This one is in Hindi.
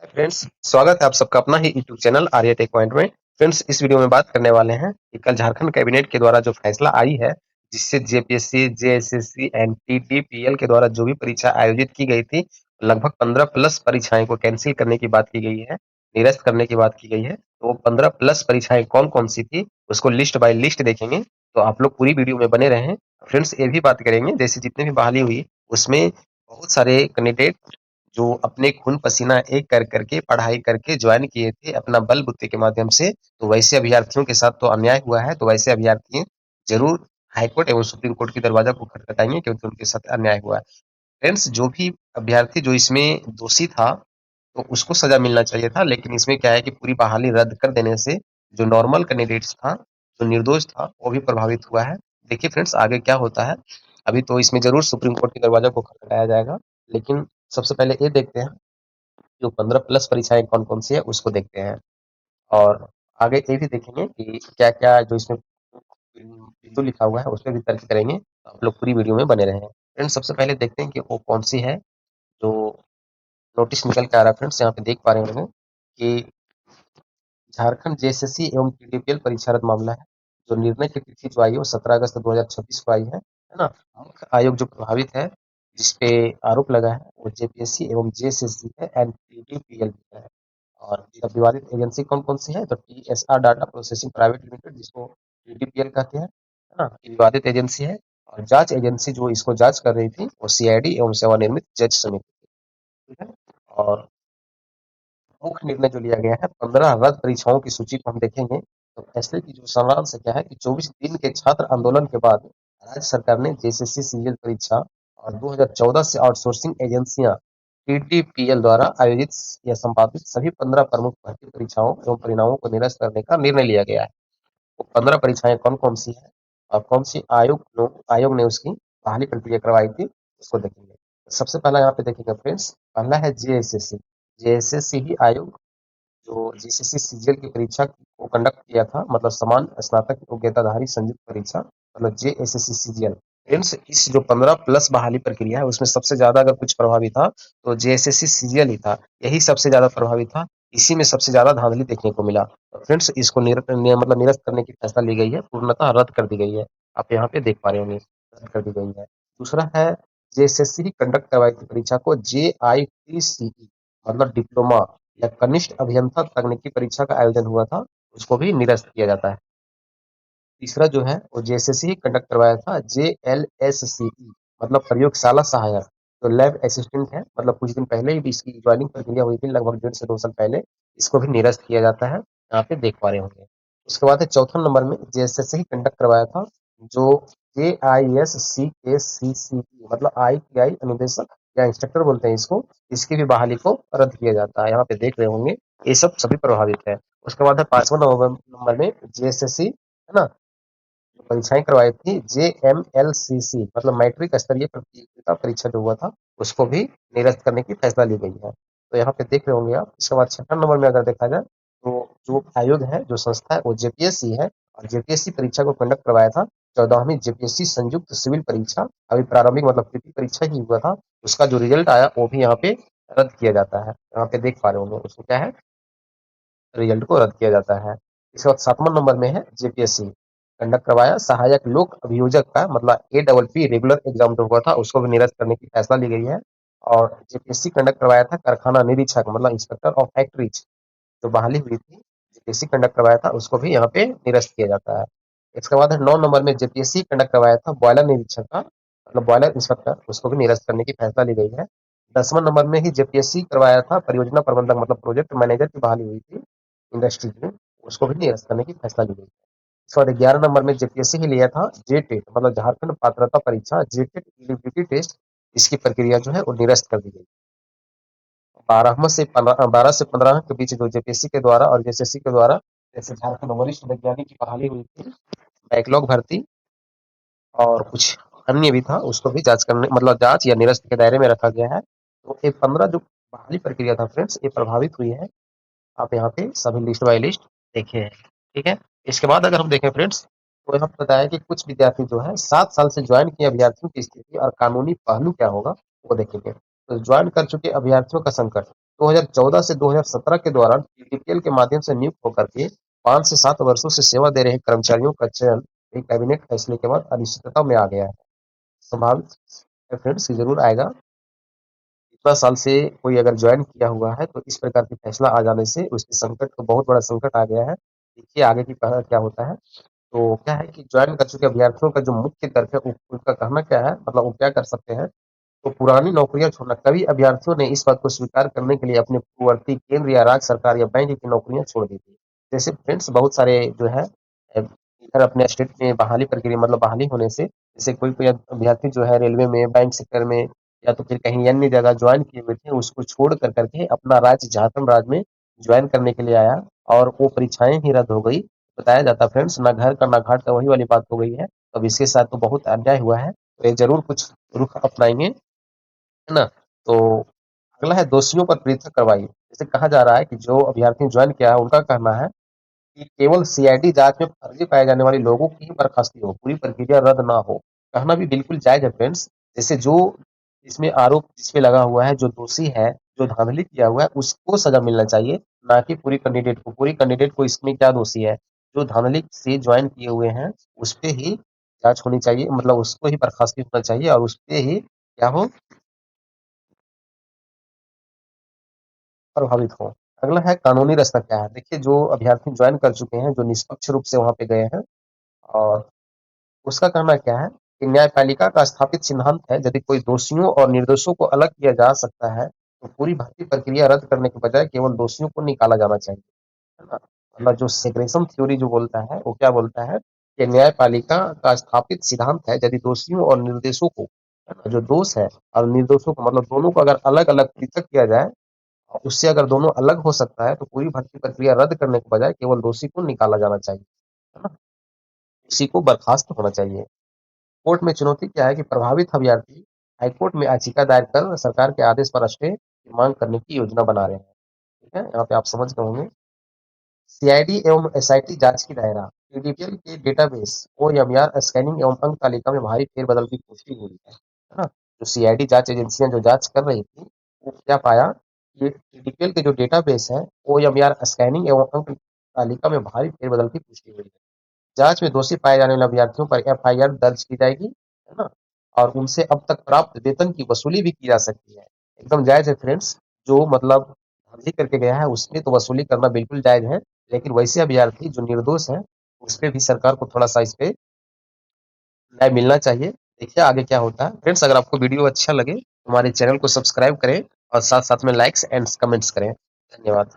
फ्रेंड्स, स्वागत है आप सबका अपना ही यूट्यूब चैनल आर्य टेक पॉइंट में। फ्रेंड्स, इस वीडियो में बात करने वाले हैं कि कल झारखंड कैबिनेट के द्वारा जो फैसला आई है, जिससे जेपीएससी, जेएसएससी, एनटीटीपीएल के द्वारा जो भी परीक्षा आयोजित की गई थी, लगभग 15 प्लस परीक्षाएं को कैंसिल करने की बात की गई है, निरस्त करने की बात की गई है। तो वो 15 प्लस परीक्षाएं कौन कौन सी थी, उसको लिस्ट बाय लिस्ट देखेंगे। तो आप लोग पूरी वीडियो में बने रहें। फ्रेंड्स, ये भी बात करेंगे जैसे जितने भी बहाली हुई उसमें बहुत सारे कैंडिडेट जो अपने खून पसीना एक कर करके पढ़ाई करके ज्वाइन किए थे अपना बलबूते के माध्यम से, तो वैसे अभ्यर्थियों के साथ तो अन्याय हुआ है। तो वैसे अभ्यर्थी जरूर हाईकोर्ट एवं सुप्रीम कोर्ट की दरवाजा को खटखटाएंगे क्योंकि उनके साथ अन्याय हुआ है। फ्रेंड्स, जो भी अभ्यर्थी जो इसमें दोषी था तो उसको सजा मिलना चाहिए था, लेकिन इसमें क्या है कि पूरी बहाली रद्द कर देने से जो नॉर्मल कैंडिडेट्स था, जो निर्दोष था, वो भी प्रभावित हुआ है। देखिए फ्रेंड्स, आगे क्या होता है। अभी तो इसमें जरूर सुप्रीम कोर्ट की दरवाजा को खटखटाया जाएगा, लेकिन सबसे पहले ये देखते हैं जो 15 प्लस परीक्षाएं कौन कौन सी है उसको देखते हैं। और आगे ये भी देखेंगे कि क्या क्या जो इसमें बिंदु लिखा हुआ है उस पर भी तर्क करेंगे। तो आप लोग पूरी वीडियो में बने रहें। फ्रेंड्स, सबसे पहले देखते हैं कि वो कौन सी है जो नोटिस निकल के आ रहा है। फ्रेंड्स, यहाँ पे देख पा रहे होंगे कि झारखंड जेएसएससी एवं पीडीपीएल परीक्षा रद्द मामला है। जो निर्णय की तिथि जो आई है वो 17 अगस्त 2026 को आई है ना। मुख्य आयोग जो प्रभावित है, जिसपे आरोप लगा है, वो जेपीएससी एवं जेएसएससी है एंड पीडीपीएल है। और जब विवादित एजेंसी कौन कौन सी है, तो TSR data processing private limited, जिसको पीडीपीएल कहते हैं, है ना, ये विवादित एजेंसी है। और जांच एजेंसी जो इसको जांच कर रही थी वो सीआईडी एवं सेवानिवृत्त जज समिति थी, ठीक है। और मुख्य निर्णय जो लिया गया है, 15 रद्द परीक्षाओं की सूची को हम देखेंगे। तो फैसले की जो सारांश क्या है कि 24 दिन के छात्र आंदोलन के बाद राज्य सरकार ने जेएसएससी सीजीएल परीक्षा और 2014 से आउटसोर्सिंग एजेंसियां पीटीपीएल द्वारा आयोजित या संपादित सभी 15 प्रमुख भर्ती परीक्षाओं एवं परिणामों को निरस्त करने का निर्णय लिया गया है। वो 15 परीक्षाएं कौन कौन सी है और कौन सी आयोग ने उसकी बहाली प्रक्रिया करवाई थी, उसको देखेंगे। सबसे पहला यहाँ पे देखेंगे फ्रेंड्स, पहला है जेएसएससी। जेएसएससी ही आयोग जो जीसीसी सीजीएल की परीक्षा को कंडक्ट किया था, मतलब समान स्नातक योग्यताधारी संयुक्त परीक्षा, मतलब जेएसएससी सीजीएल। फ्रेंड्स, इस जो 15 प्लस बहाली प्रक्रिया है उसमें सबसे ज्यादा अगर कुछ प्रभावी था तो जेएसएससी सीजीएल ही था। यही सबसे ज्यादा प्रभावी था, इसी में सबसे ज्यादा धांधली देखने को मिला। तो फ्रेंड्स, इसको मतलब निरस्त करने की फैसला ली गई है, पूर्णतः रद्द कर दी गई है। आप यहाँ पे देख पा रहे होंगे, रद्द कर दी गई है। दूसरा है जेएसएससी कंडक्ट करवाई थी परीक्षा को जेआईटीसीई, मतलब डिप्लोमा या कनिष्ठ अभियंता तकनीकी परीक्षा का आयोजन हुआ था, उसको भी निरस्त किया जाता है। तीसरा जो है वो जेएसएससी कंडक्ट करवाया था जेएलएससीई, मतलब प्रयोगशाला सहायक, जो लैब असिस्टेंट है, मतलब कुछ दिन पहले ही इसकी ज्वाइनिंग प्रक्रिया हुई थी, लगभग 1.5 से 2 साल पहले। इसको भी निरस्त किया जाता है, यहाँ पे देख पा रहे होंगे। उसके बाद है चौथा नंबर में जेएसएससी कंडक्ट करवाया था जो जेआईएससीकेसीसीई, मतलब आईटीआई अनुदेशक या इंस्ट्रक्टर बोलते हैं इसको, इसकी भी बहाली को रद्द किया जाता है। यहाँ पे देख रहे होंगे ये सब सभी प्रभावित है। उसके बाद है 5वां नंबर में जेएसएससी, है ना, परीक्षाएं करवाई थी जेएमएलसीसी, मतलब मैट्रिक स्तरीय प्रतियोगिता परीक्षा जो हुआ था उसको भी निरस्त करने की फैसला ली गई है। तो यहाँ पे देख रहे होंगे आप। इसके बाद 6 नंबर में अगर देखा जाए तो जो आयोग है, जो संस्था है, वो जेपीएससी है। और जेपीएससी परीक्षा को कंडक्ट करवाया था 14वीं जेपीएससी संयुक्त सिविल परीक्षा, अभी प्रारंभिक मतलब प्रीति परीक्षा ही हुआ था, उसका जो रिजल्ट आया वो भी यहाँ पे रद्द किया जाता है। यहाँ पे देख पा रहे होंगे उसको क्या है, रिजल्ट को रद्द किया जाता है। इसके बाद 7वां नंबर में है जेपीएससी कंडक्ट करवाया सहायक लोक अभियोजक का, मतलब एडबलपी रेगुलर एग्जाम जो हुआ था उसको भी निरस्त करने की फैसला ली गई है। और जेपीएससी कंडक्ट करवाया था कारखाना निरीक्षक, मतलब इंस्पेक्टर ऑफ फैक्ट्रीज, जो बहाली हुई थी, जेपीएससी कंडक्ट करवाया था, उसको भी यहाँ पे निरस्त किया जाता है। इसके बाद है 9 नंबर में जेपीएससी कंडक्ट करवाया था बॉयलर निरीक्षक का, मतलब बॉयलर इंस्पेक्टर, उसको भी निरस्त करने की फैसला ली गई है। 10वां नंबर में ही जेपीएससी करवाया था परियोजना प्रबंधक, मतलब प्रोजेक्ट मैनेजर की बहाली हुई थी इंडस्ट्री में, उसको भी निरस्त करने की फैसला ली गई है। सॉरी, 11 नंबर में जेपीएससी ही लिया था जेटेट, मतलब झारखंड पात्रता परीक्षा जेटेट एलिजिबिलिटी टेस्ट, इसकी प्रक्रिया जो है वो निरस्त कर दी गई। 12 से 15 के बीच जो जेपीएससी के द्वारा और जेएसएससी के द्वारा, जैसे झारखंड वरिष्ठ वैज्ञानिक की बहाली हुई थी, बैकलॉग भर्ती और कुछ अन्य भी था, उसको भी जांच करने, मतलब जांच या निरस्त के दायरे में रखा गया है। तो ये 15 जो बहाली प्रक्रिया था फ्रेंड्स, ये प्रभावित हुई है। आप यहाँ पे सभी लिस्ट बाय लिस्ट देखे हैं, ठीक है। इसके बाद अगर हम देखें फ्रेंड्स, तो यहाँ पे बताया कि कुछ विद्यार्थी जो है 7 साल से ज्वाइन किए अभ्यर्थियों की स्थिति और कानूनी पहलू क्या होगा वो देखेंगे। तो ज्वाइन कर चुके अभ्यर्थियों का संकट, 2014 से 2017 के दौरान टीडीपीएल के माध्यम से नियुक्त होकर के 5 से 7 वर्षों से सेवा दे रहे कर्मचारियों का चयन एक कैबिनेट फैसले के बाद अनिश्चितता में आ गया है। स्वाभाविक है फ्रेंड्स, ये ज़रूर आएगा। इतना साल से कोई अगर जॉइन किया हुआ है तो इस प्रकार की फैसला आ जाने से उसके संकट को बहुत बड़ा संकट आ गया है। देखिए आगे की क्या होता है। तो क्या है कि जॉइन कर चुके अभ्यर्थियों का जो मुख्य तर्क है उनका कहना क्या है, मतलब वो क्या कर सकते हैं। तो पुरानी नौकरियां छोड़ना, कई अभ्यर्थियों ने इस बात को स्वीकार करने के लिए अपने पूर्ववर्ती केंद्र या राज्य सरकार या बैंक की नौकरियां छोड़ दी थी। जैसे फ्रेंड्स बहुत सारे जो है इधर अपने स्टेट में बहाली प्रक्रिया, मतलब बहाली होने से, जैसे कोई कोई अभ्यर्थी जो है रेलवे में, बैंक सेक्टर में या तो फिर कहीं अन्य जगह ज्वाइन किए हुए थे, उसको छोड़ कर करके अपना राज्य झारखंड राज्य में ज्वाइन करने के लिए आया और वो परीक्षाएं ही रद्द हो गई। बताया जाता फ्रेंड्स, ना घर का ना घाट का, वही वाली बात हो गई है। अब इसके साथ तो बहुत अन्याय हुआ है, तो ये जरूर कुछ रुख अपनाएंगे, है ना। तो अगला है दोषियों पर पृथक कार्रवाई। जैसे कहा जा रहा है कि जो अभ्यर्थी ज्वाइन किया है उनका कहना है कि केवल सीआईडी जांच में फर्जी पाए जाने वाले लोगों की ही बर्खास्ती हो, पूरी प्रक्रिया रद्द ना हो। कहना भी बिल्कुल जायज है फ्रेंड्स। जैसे जो इसमें आरोप जिसपे लगा हुआ है, जो दोषी है, जो धांधली किया हुआ है, उसको सजा मिलना चाहिए, ना कि पूरी कैंडिडेट को। पूरी कैंडिडेट को इसमें क्या दोषी है, जो धांधली से ज्वाइन किए हुए हैं उस पे ही जांच होनी चाहिए, मतलब उसको ही बर्खास्ती होना चाहिए और उस पे ही क्या हो, प्रभावित हो। अगला है कानूनी रास्ता क्या है। देखिए जो अभ्यर्थी ज्वाइन कर चुके हैं, जो निष्पक्ष रूप से वहां पे गए हैं, और उसका कहना क्या है कि न्यायपालिका का स्थापित सिद्धांत है, यदि कोई दोषियों और निर्दोषों को अलग किया जा सकता है तो पूरी भर्ती प्रक्रिया रद्द करने के बजाय केवल दोषियों को निकाला जाना चाहिए, है ना। मतलब जो सेग्रेगेशन थ्योरी जो बोलता है, वो क्या बोलता है कि न्यायपालिका का स्थापित सिद्धांत है, यदि दोषियों और निर्दोषों को, है ना, जो दोष है और निर्दोषों को, मतलब दोनों को अगर अलग अलग पृथक किया जाए, उससे अगर दोनों अलग हो सकता है तो पूरी भर्ती प्रक्रिया रद्द करने के बजाय केवल दोषी को निकाला जाना चाहिए, है ना। दोषी को बर्खास्त होना चाहिए। कोर्ट में चुनौती क्या है कि प्रभावित अभ्यर्थी हाईकोर्ट में याचिका दायर कर सरकार के आदेश पर स्टे की मांग करने की योजना बना रहे हैं। ठीक है, यहाँ पे आप समझ गए होंगे। सीआईडी एवं एसआईटी जांच की दायरा। टीडीपीएल के डेटाबेस ओएमआर स्कैनिंग एवं अंक तालिका में भारी फेरबदल की पुष्टि हुई है ना। जो सीआईडी जांच एजेंसियां जो जांच कर रही थी, वो क्या पाया कि टीडीपीएल के जो डेटाबेस है ओएमआर स्कैनिंग एवं अंक तालिका में भारी फेरबदल की पुष्टि हुई है। जांच में दोषी पाए जाने वाले अभ्यर्थियों पर एफआईआर दर्ज की जाएगी, है ना, और उनसे अब तक प्राप्त वेतन की वसूली भी की जा सकती है। एकदम जायज है फ्रेंड्स। जो मतलब फर्जी करके गया है उसमें तो वसूली करना बिल्कुल जायज है, लेकिन वैसे अभ्यर्थी जो निर्दोष है उस पे भी सरकार को थोड़ा सा इस पे न्याय मिलना चाहिए। देखिए आगे क्या होता है। फ्रेंड्स अगर आपको वीडियो अच्छा लगे तो हमारे चैनल को सब्सक्राइब करें और साथ साथ में लाइक्स एंड कमेंट्स करें। धन्यवाद।